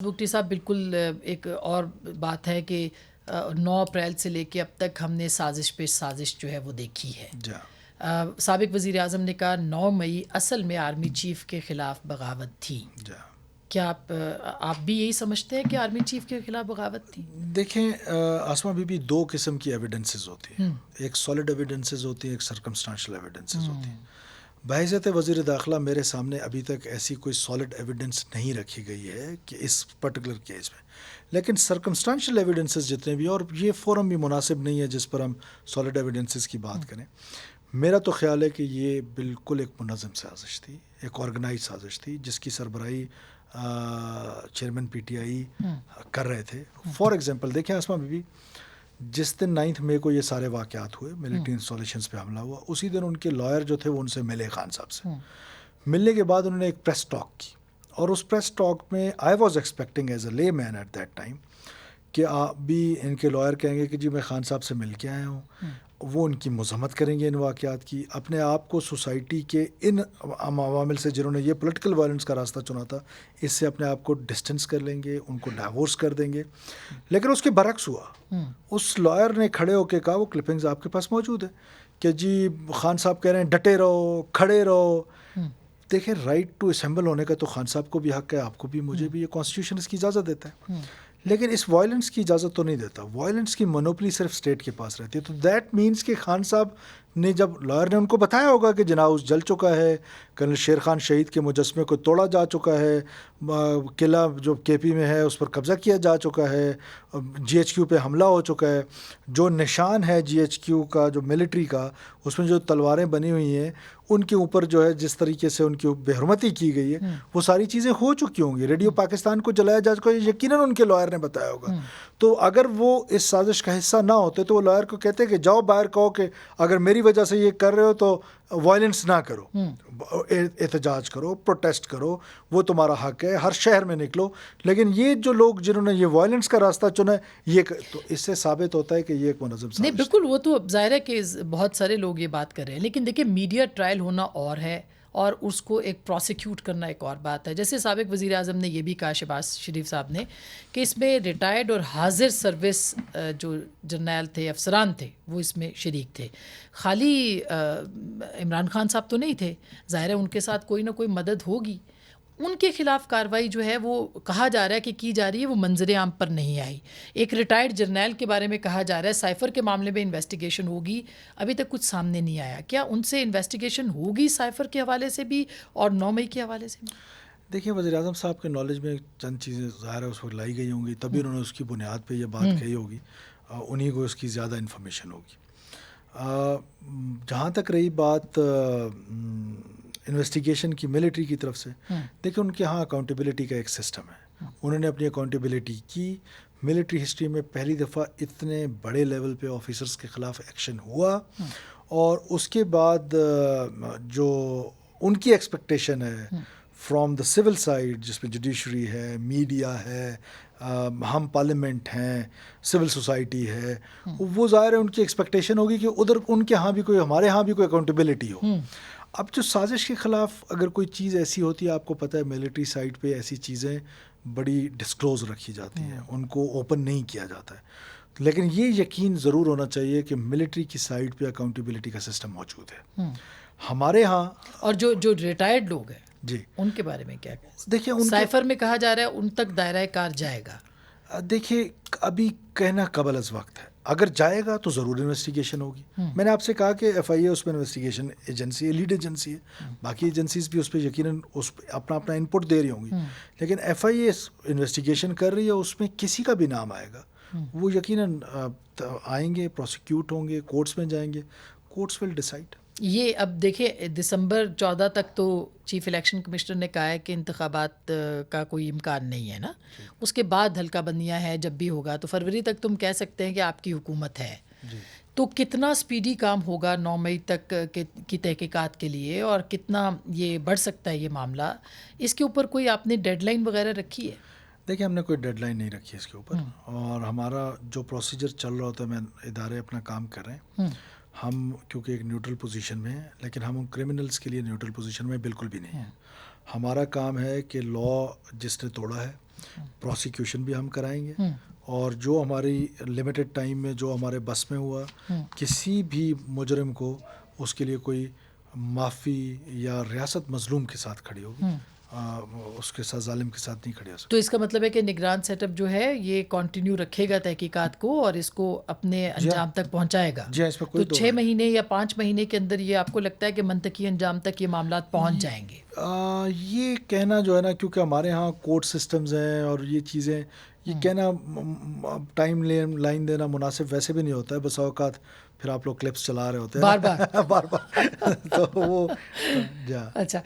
بگٹی صاحب بالکل ایک اور بات ہے کہ 9 اپریل سے لے کے اب تک ہم نے سازش پہ سازش جو ہے وہ دیکھی ہے. سابق وزیر اعظم نے کہا 9 مئی اصل میں آرمی چیف کے خلاف بغاوت تھی. کیا آپ بھی یہی سمجھتے ہیں کہ آرمی چیف کے خلاف بغاوت تھی؟ دیکھیں آسما بی بی 2 قسم کی ایویڈنسز ہوتی ہیں. ایک سالڈ ایویڈنسز ہوتی ہیں, ایک سرکمسٹانشل ایویڈنسز ہوتی ہیں. بحیثیت وزیر داخلہ میرے سامنے ابھی تک ایسی کوئی سالڈ ایویڈنس نہیں رکھی گئی ہے کہ اس پرٹیکولر کیس میں, لیکن سرکمسٹانشل ایویڈنسز جتنے بھی, اور یہ فورم بھی مناسب نہیں ہے جس پر ہم سالڈ ایویڈنسز کی بات کریں. میرا تو خیال ہے کہ یہ بالکل ایک منظم سازش تھی, ایک آرگنائز سازش تھی جس کی سربراہی چیئرمین پی ٹی آئی کر رہے تھے. فار ایگزامپل دیکھیں آسما بی بی, جس دن 9 مئی کو یہ سارے واقعات ہوئے, ملٹری انسٹالیشنز پہ حملہ ہوا, اسی دن ان کے لائر جو تھے وہ ان سے ملے خان صاحب سے. ملنے کے بعد انہوں نے ایک پریس ٹاک کی, اور اس پریس ٹاک میں I was expecting as a لے مین ایٹ دیٹ ٹائم کہ آپ بھی ان کے لائر کہیں گے کہ جی میں خان صاحب سے مل کے آیا ہوں. وہ ان کی مذمت کریں گے ان واقعات کی, اپنے آپ کو سوسائٹی کے ان عوامل سے جنہوں نے یہ پولیٹیکل وائلنس کا راستہ چنا تھا, اس سے اپنے آپ کو ڈسٹنس کر لیں گے, ان کو ڈائیورس کر دیں گے. لیکن اس کے برعکس ہوا. اس لائر نے کھڑے ہو کے کہا, وہ کلپنگز آپ کے پاس موجود ہے, کہ جی خان صاحب کہہ رہے ہیں ڈٹے رہو, کھڑے رہو. دیکھیں رائٹ ٹو اسمبل ہونے کا تو خان صاحب کو بھی حق ہے, آپ کو بھی, مجھے بھی. یہ کانسٹیٹیوشن اس کی اجازت دیتا ہے, لیکن اس وائلنس کی اجازت تو نہیں دیتا. وائلنس کی مونوپلی صرف اسٹیٹ کے پاس رہتی ہے. تو دیٹ مینس کہ خان صاحب نے, جب لائر نے ان کو بتایا ہوگا کہ جناح ہاؤس جل چکا ہے, کرنل شیر خان شہید کے مجسمے کو توڑا جا چکا ہے, قلعہ جو کے پی میں ہے اس پر قبضہ کیا جا چکا ہے, جی ایچ کیو پہ حملہ ہو چکا ہے, جو نشان ہے جی ایچ کیو کا جو ملٹری کا, اس میں جو تلواریں بنی ہوئی ہیں ان کے اوپر جو ہے جس طریقے سے ان کی بے حرمتی کی گئی ہے, وہ ساری چیزیں ہو چکی ہوں گی. ریڈیو پاکستان کو جلایا جا چکا ہے, یقیناً ان کے لائر نے بتایا ہوگا. تو اگر وہ اس سازش کا حصہ نہ ہوتے تو وہ لائر کو کہتے کہ جاؤ باہر کہو کہ اگر میری وجہ سے یہ کر رہے ہو تو وائلنس نہ کرو, احتجاج کرو, پروٹیسٹ کرو, وہ تمہارا حق ہے, ہر شہر میں نکلو. لیکن یہ جو لوگ جنہوں نے یہ وائلنس کا راستہ چنا ہے, یہ تو اس سے ثابت ہوتا ہے کہ یہ ایک منظم سازش. نہیں بالکل, وہ تو ظاہر ہے کہ بہت سارے لوگ یہ بات کر رہے ہیں, لیکن دیکھیں میڈیا ٹرائل ہونا اور ہے اور اس کو ایک پروسیکیوٹ کرنا ایک اور بات ہے. جیسے سابق وزیر اعظم نے یہ بھی کہا, شہباز شریف صاحب نے, کہ اس میں ریٹائرڈ اور حاضر سروس جو جرنیل تھے, افسران تھے, وہ اس میں شریک تھے. خالی عمران خان صاحب تو نہیں تھے, ظاہر ہے ان کے ساتھ کوئی نہ کوئی مدد ہوگی. ان کے خلاف کارروائی جو ہے وہ کہا جا رہا ہے کہ کی جا رہی ہے, وہ منظر عام پر نہیں آئی. ایک ریٹائرڈ جرنیل کے بارے میں کہا جا رہا ہے سائفر کے معاملے میں انویسٹیگیشن ہوگی, ابھی تک کچھ سامنے نہیں آیا. کیا ان سے انویسٹیگیشن ہوگی سائفر کے حوالے سے بھی اور 9 مئی کے حوالے سے بھی؟ دیکھیں وزیر اعظم صاحب کے نالج میں چند چیزیں ظاہر ہے اس وقت لائی گئی ہوں گی, تبھی انہوں نے اس کی بنیاد پہ یہ بات کہی ہوگی, انہیں کو اس کی زیادہ انفارمیشن ہوگی. جہاں تک رہی بات انویسٹیگیشن کی ملٹری کی طرف سے, دیکھیں ان کے ہاں اکاؤنٹیبلٹی کا ایک سسٹم ہے, انہوں نے اپنی اکاؤنٹیبلٹی کی. ملٹری ہسٹری میں پہلی دفعہ اتنے بڑے لیول پہ آفیسرز کے خلاف ایکشن ہوا, اور اس کے بعد جو ان کی ایکسپیکٹیشن ہے فرام دا سول سائڈ, جس میں جوڈیشری ہے, میڈیا ہے, ہم پارلیمنٹ ہیں, سول سوسائٹی ہے, وہ ظاہر ہے ان کی ایکسپیکٹیشن ہوگی کہ ادھر ان کے ہاں بھی کوئی, ہمارے ہاں بھی کوئی اکاؤنٹیبلٹی ہو. اب جو سازش کے خلاف اگر کوئی چیز ایسی ہوتی ہے, آپ کو پتہ ہے ملٹری سائٹ پہ ایسی چیزیں بڑی ڈسکلوز رکھی جاتی ہیں, ان کو اوپن نہیں کیا جاتا ہے. لیکن یہ یقین ضرور ہونا چاہیے کہ ملٹری کی سائٹ پہ اکاؤنٹیبلٹی کا سسٹم موجود ہے. ہمارے ہاں اور جو ریٹائرڈ لوگ ہیں جی, ان کے بارے میں کیا کہیں؟ دیکھیں سائفر میں کہا جا رہا ہے ان تک دائرہ کار جائے گا. دیکھیے ابھی کہنا قبل از وقت ہے, اگر جائے گا تو ضرور انویسٹیگیشن ہوگی. میں نے آپ سے کہا کہ ایف آئی اے اس میں انویسٹیگیشن ایجنسی ہے, لیڈ ایجنسی ہے, باقی ایجنسیز بھی اس پہ یقیناً اس پہ اپنا انپٹ دے رہی ہوں گی. لیکن ایف آئی اے انویسٹیگیشن کر رہی ہے, اس میں کسی کا بھی نام آئے گا, وہ یقیناً آئیں گے, پروسیکیوٹ ہوں گے, کورٹس میں جائیں گے, کورٹس ول ڈیسائڈ. یہ اب دیکھیں دسمبر 14 تک تو چیف الیکشن کمشنر نے کہا ہے کہ انتخابات کا کوئی امکان نہیں ہے نا, اس کے بعد حلقہ بندیاں ہے, جب بھی ہوگا تو فروری تک تم کہہ سکتے ہیں کہ آپ کی حکومت ہے. تو کتنا سپیڈی کام ہوگا 9 مئی تک کی تحقیقات کے لیے, اور کتنا یہ بڑھ سکتا ہے یہ معاملہ, اس کے اوپر کوئی آپ نے ڈیڈ لائن وغیرہ رکھی ہے؟ دیکھیں ہم نے کوئی ڈیڈ لائن نہیں رکھی اس کے اوپر, اور ہمارا جو پروسیجر چل رہا ہوتا ہے, میں ادارے اپنا کام کر رہے ہیں. ہم کیونکہ ایک نیوٹرل پوزیشن میں ہیں, لیکن ہم کرمنلز کے لیے نیوٹرل پوزیشن میں بالکل بھی نہیں ہیں. ہمارا کام ہے کہ لا جس نے توڑا ہے پروسیکیوشن بھی ہم کرائیں گے، اور جو ہماری لمیٹڈ ٹائم میں جو ہمارے بس میں ہوا، کسی بھی مجرم کو اس کے لیے کوئی معافی یا ریاست مظلوم کے ساتھ کھڑی ہوگی، اس کے ساتھ ظالم کے ساتھ نہیں کھڑی ہو سکتی۔ تو اس کا مطلب ہے کہ نگران سیٹ اپ جو ہے یہ کنٹینیو رکھے گا تحقیقات کو اور اس کو اپنے انجام تک پہنچائے گا۔ جی ہاں، اس میں تو کوئی 6 مہینے یا 5 مہینے کے اندر یہ آپ کو لگتا ہے کہ منطقی انجام تک یہ معاملات پہنچ جائیں گے؟ یہ کہنا جو ہے نا، کیونکہ ہمارے ہاں کورٹ سسٹمز ہیں اور یہ چیزیں، یہ کہنا ٹائم لائن دینا مناسب ویسے بھی نہیں ہوتا ہے۔ بس اوقات پھر آپ لوگ کلپس چلا رہے ہوتے ہیں بار بار بار بار تو وہ جا اچھا،